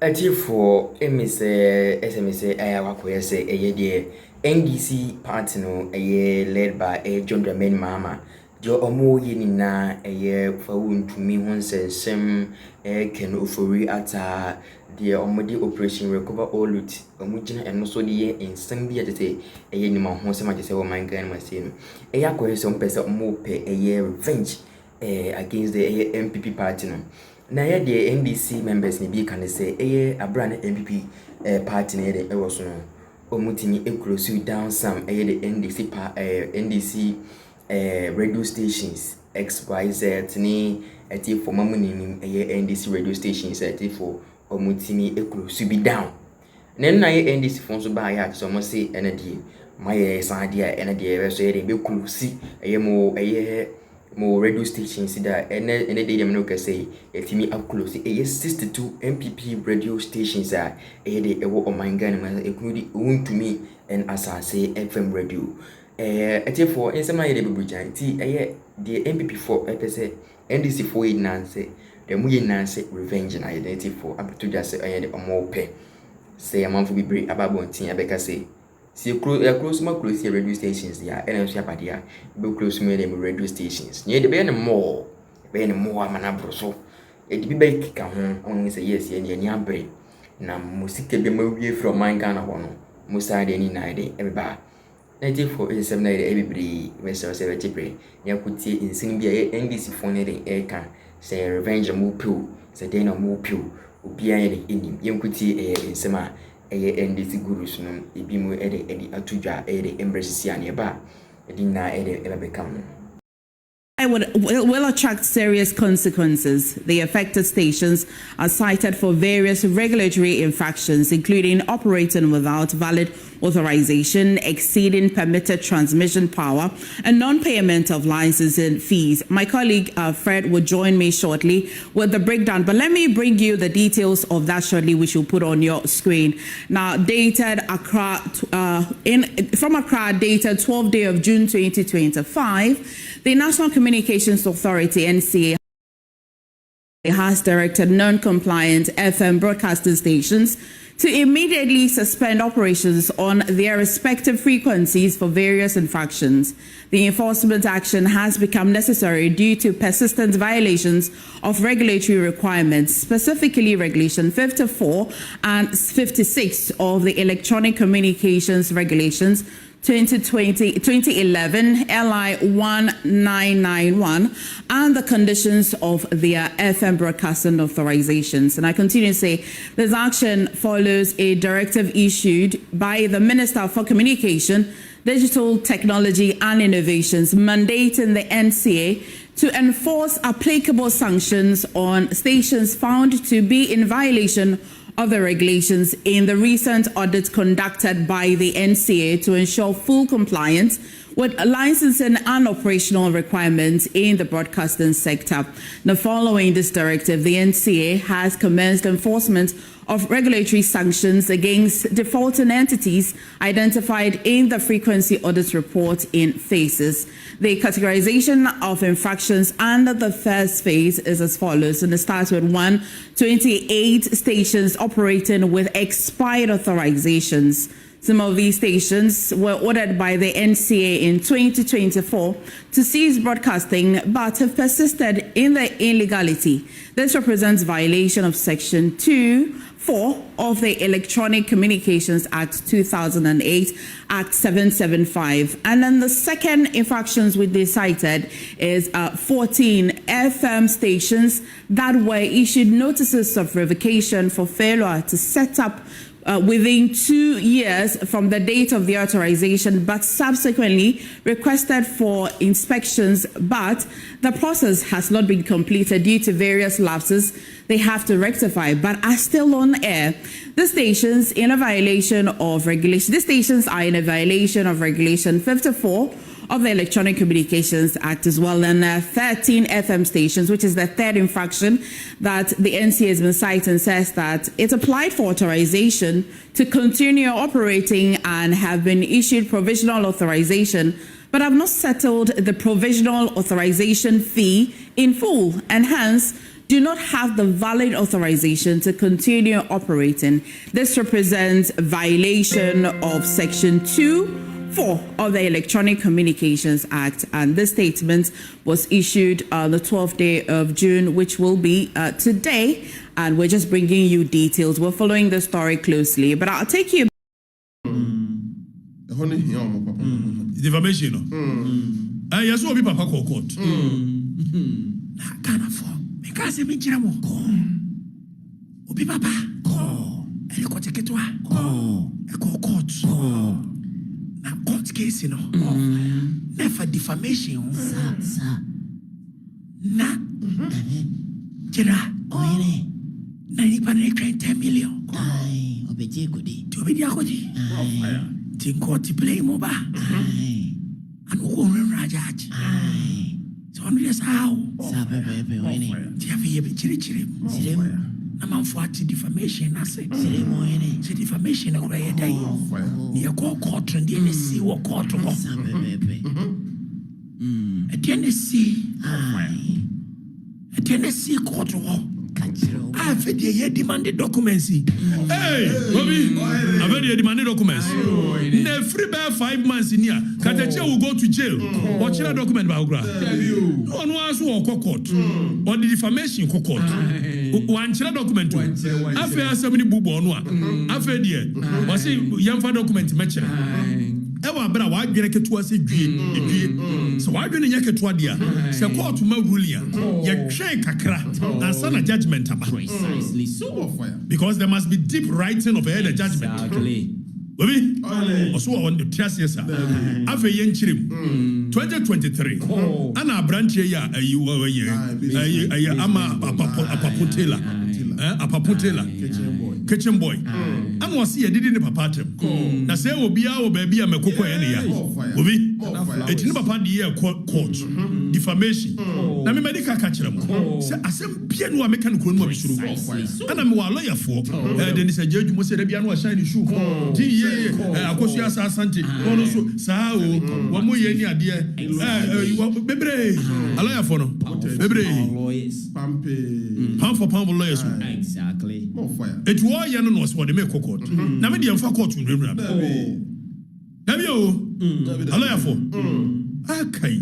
for SMS ayawakoye say the NDC party no led by John Dramani Mahama. Jo omo yi na fa wontumi ho nsensem ken ofori ata de omode operation recover all loot omo gina eno so de ye ensem bi atete ni ma ho sema se wo man gan ma se no akoye so mpese omo pe revenge against the NPP party no. Na ye the NDC members ni bi kan say abra na NPP party na ye was so no omutimi close down some the NDC radio stations XYZ ni for mamuni ni NDC radio stations for omutimi close be down nen na ye NDC fon so ba ya so mo say enade my san dia enade so ye be close mo radio stations that ene dey dem no can say etimi up close 62 NPP radio stations are dey ewo omangan ma ekudi untumi and asase FM radio for insema ye dey bebujan ti the NPP for say NDC for nanse dem we nanse revenge na identity for abeto just say the omope say amanfo bibre ababontin abeka say see close radio stations ya NMC apadia be close me them radio stations near the be more manabro so e di be kika ho on say yes ye ni abre na musike be mawie from man Ghana ho no musa de ni na de e ba 9487 na de e bibre we say say bibre ne akuti insin bia NDC phone de e kan say revenge mu piu say dey na mu piu obi an de enim yenkuti insema NDC gurus no ebimu edi atudwa embrace ane ba edi na become will attract serious consequences. The affected stations are cited for various regulatory infractions, including operating without valid authorization, exceeding permitted transmission power, and non-payment of licensing fees. My colleague Fred will join me shortly with the breakdown, but let me bring you the details of that shortly, which you'll put on your screen. Now, dated Accra, from Accra, dated 12th day of June 2025, the National Communications Authority, NCA, has directed non-compliant FM broadcasting stations to immediately suspend operations on their respective frequencies for various infractions. The enforcement action has become necessary due to persistent violations of regulatory requirements, specifically Regulation 54 and 56 of the Electronic Communications Regulations 2011 LI 1991 and the conditions of their FM broadcasting authorizations. And I continue to say this action follows a directive issued by the Minister for Communication, Digital Technology and Innovations, mandating the NCA to enforce applicable sanctions on stations found to be in violation of the regulations in the recent audit conducted by the NCA to ensure full compliance with licensing and operational requirements in the broadcasting sector. Now, following this directive, the NCA has commenced enforcement of regulatory sanctions against defaulting entities identified in the frequency audit report in phases. The categorization of infractions under the first phase is as follows, and it starts with 28 stations operating with expired authorizations. Some of these stations were ordered by the NCA in 2024 to cease broadcasting but have persisted in the illegality. This represents violation of Section 2(4) of the Electronic Communications Act 2008, Act 775. And then the second infractions we cited is 14 FM stations that were issued notices of revocation for failure to set up within 2 years from the date of the authorization, but subsequently requested for inspections, but the process has not been completed due to various lapses they have to rectify, but are still on air. The stations in a violation of regulation. The stations are in a violation of Regulation 54 of the Electronic Communications Act as well, and 13 FM stations, which is the third infraction that the NCA has been citing, says that it applied for authorization to continue operating and have been issued provisional authorization, but have not settled the provisional authorization fee in full, and hence do not have the valid authorization to continue operating. This represents a violation of Section 2(4) of the Electronic Communications Act, and this statement was issued on the 12th day of June, which will be today, and we're just bringing you details. We're following the story closely, but I'll take you. Defamation. Yes, will be Papa court. Kana for because me jira mo ko. Obi papa ko. E ko take to a. Ko. E ko court. Na court case no. Never defamation. Sa. Na. Jira. Oyene. Na ni pa na 10 million. Ai, obeje kudi. To obeje akodi. Ai. Tin court play mo ba. Ai. Anu ko rajaji. Ai. So on yes how. Sabe oyene. Ti afi be chiri. Na manfuati defamation na se. Sire mo oyene. Se defamation na ko ye dai. Ni e ko court ndi NDC wo court mo. Sabe. E NDC. Ai. E NDC court wo. I fed ye demanded documents. Hey, Bobby, I fed ye demanded documents. Ne free by 5 months in here. Kateche will go to jail. Watch your document biogra. No one was who court. Or the defamation court. One chila document. I fed so many bubo on one. I fed ye. Was it young for document match? Ewa bra wa adwene ketua se dwie so wa adwene nya ketua dia se court ma rulia ye twen kakra ansa na judgment aba precisely so because there must be deep writing of the judgment exactly baby also on the trust yes afa ye nchirem 2023 ana branche ya ayi ama apapotela kitchen boy am was here didn't the papa tem na say obi a o baby a mekoko ya ne ya obi etini papa de ye court defamation na me medical ka kire mo say asem bia no a meka no kronum abisuru ana me wa lawyer for then say jeju mo say da bia no a shine shoe ti ye akosu asante no so sa o wo mo ye ni ade bebre lawyer for no bebre pound for pound lawyers exactly it was ya no was for the make court na me dey fa court nremra dabi o lawyer for akai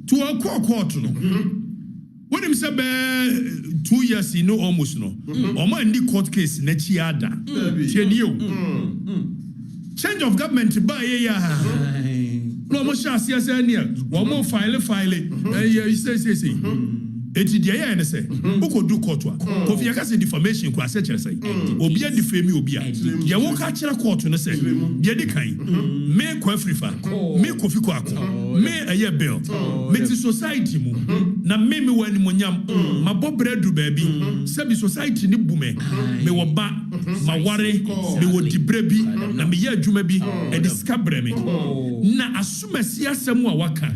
to a court no when him say 2 years no almost no o ma ndi court case na chi ada tieni o change of government ba ye ya no mo sha sia near wo mo file you say eti dia ya ne se ukodu court wa kofi ya kase defamation kwa se kire say obi a defame obi a ya wo ka kire court no se dia di kan me ko afrifa me kofi ko akọ me eye bill me ti society mu na me wani monyam mabobre du baabi se bi society ni bume me wo ba ma ware me wo dibre bi na me ya adwuma bi e discover me na asumasi asem a waka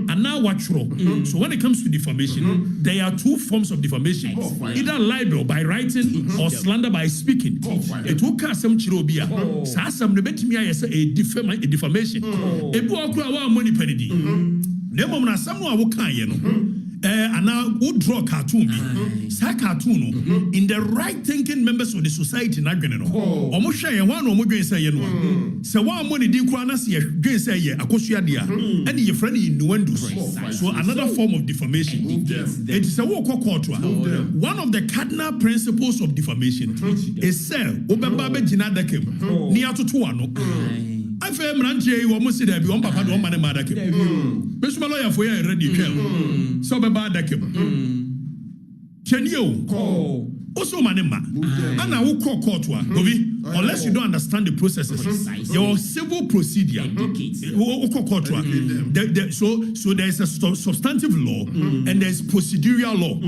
ana watwro so when it comes to defamation there are 2 forms of defamation either libel by writing or slander by speaking it will cast some chirobia sa asem no betimi ayese a defamation ebu okura wa money penidi na mom na asem no a wo kan ye no ana wo draw cartoon bi sa cartoon no in the right thinking members of the society na dwene no omo hwe ye wan no omo dwen say ye no se wa money di kura na se ye dwen say ye akosua dia and ye friend innuendo so another form of defamation it is a wo court one of the cardinal principles of defamation is say obeba be gina dakem ni atoto ano I feel Mranche, you almost said that you want Papa to one man. Miss Maloya for you ready. So bad that can you call also manema? And I will call court unless you don't understand the processes. Your civil procedure. So there is a substantive law and there is procedural law.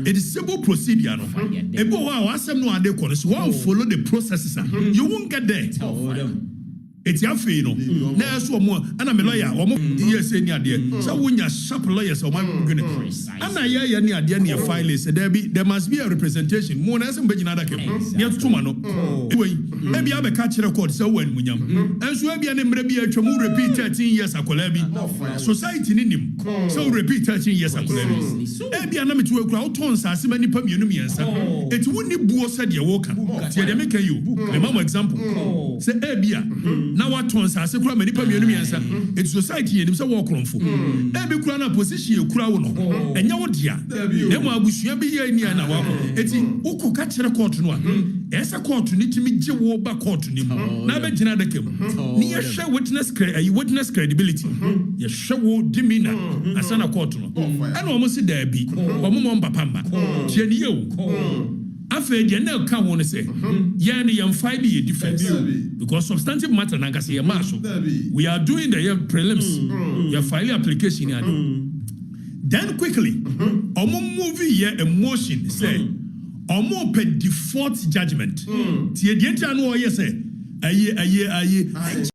It is civil procedure. If you follow the processes, you won't get there. eti afei no na so mo ana me lawyer wo mo yes ni ade so wonya sharp lawyers o ma gwene ana ya ni ade na file say there must be a representation mo na say mbegina da kem ne tutuma no wey e bia be ka kire court say wan munyam enso e bia ne mra bia atwa mu repeat 13 years akola bi society ni nim so repeat 13 years akola bi e bia na metu akura wo ton sa ase mani pa mienu miensa eti woni buo se de wo ka tie de make you me mama example say e bia na wa ton sa ase kura mani pa mienu miensa eti society yenim say wo kromfo e bi kura na position e kura wo no enya wo dia na mo abusua bi ye ni na wa eti uku ka kire court no a esa court ni timi je wo ba court ni na be gina da kem ni ye hwe witness credibility ye hwe wo demeanor asana court no ana o mo si da bi o mo mbapa mba tie ni ye o afa de na ka ho ne say ye ne yam 5 be defense because substantive matter na ka say ye ma so we are doing the prelims your file application ya then quickly omo movie ye emotion say omo pe default judgment tie de tia no o ye say aye